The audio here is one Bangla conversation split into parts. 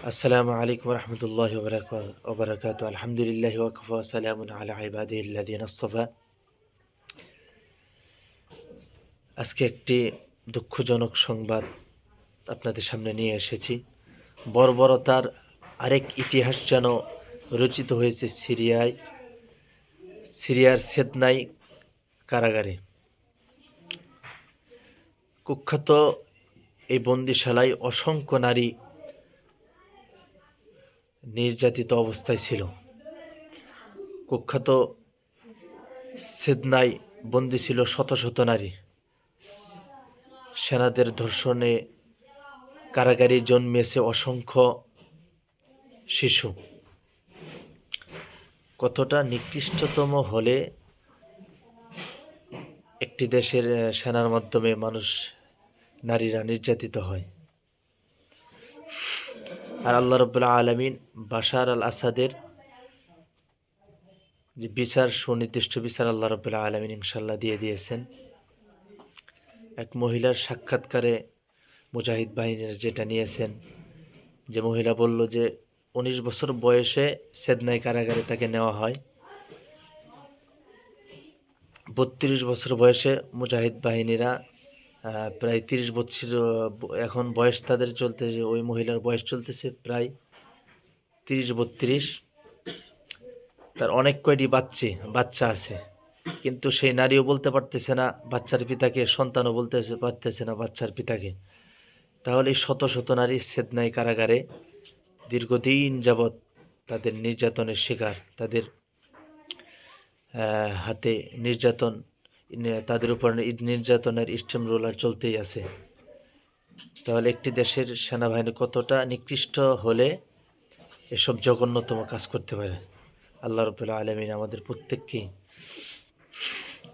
আসসালামু আলাইকুম রহমতুল্লাহ ওবরাকাত আলহামদুলিল্লাহ ওয়াকফা সালামুন আলা ইবাদিহিল্লাযিনা আসতাফা। আজকে একটি দুঃখজনক সংবাদ আপনাদের সামনে নিয়ে এসেছি। বর্বরতার আরেক ইতিহাস যেন রচিত হয়েছে সিরিয়ার সেদনাই কারাগারে। কুখ্যাত এই বন্দিশালায় অসংখ্য নারী নির্যাতিত অবস্থায় ছিল। কুখ্যাত সেদনাই বন্দী ছিল শত শত নারী। সেনাদের ধর্ষণে কারাগারে জন্মেছে অসংখ্য শিশু। কতটা নিকৃষ্টতম হলে একটি দেশের সেনার মাধ্যমে নারীরা নির্যাতিত হয়। আর আল্লাহ রাব্বুল আলামিন বাশার আল আসাদের যে বিচার, সুনির্দিষ্ট বিচার আল্লাহ রাব্বুল আলামিন ইনশাল্লাহ দিয়ে দিয়েছেন। এক মহিলার সাক্ষাৎকারে মুজাহিদ বাহিনীর যেটা নিয়েছেন, যে মহিলা বলল যে 19 বছর বয়সে সেদনাই কারাগারে তাকে নেওয়া হয়। 32 বছর বয়সে মুজাহিদ বাহিনীরা প্রায় 30 বছর এখন বয়স তাদের চলতেছে, ওই মহিলার বয়স চলতেছে প্রায় 30-32। তার অনেক কয়টি বাচ্চা আছে, কিন্তু সেই নারীও বলতে পারতেছে না বাচ্চার পিতাকে, সন্তানও বলতে পারতেছে না বাচ্চার পিতাকে। তাহলে শত শত নারী সেদনাই কারাগারে দীর্ঘদিন যাবৎ তাদের নির্যাতনের শিকার, তাদের হাতে নির্যাতন, তাদের উপর নির্যাতনের স্টিম রোলার চলতেই আছে। তাহলে একটি দেশের সেনাবাহিনী কতটা নিকৃষ্ট হলে এসব জঘন্যতম কাজ করতে পারে। আল্লাহ রাব্বুল আলামিন আমাদের প্রত্যেককেই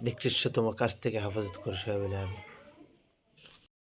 নিকৃষ্টতম কাজ থেকে হেফাজত করে সবাই বলে আমিন।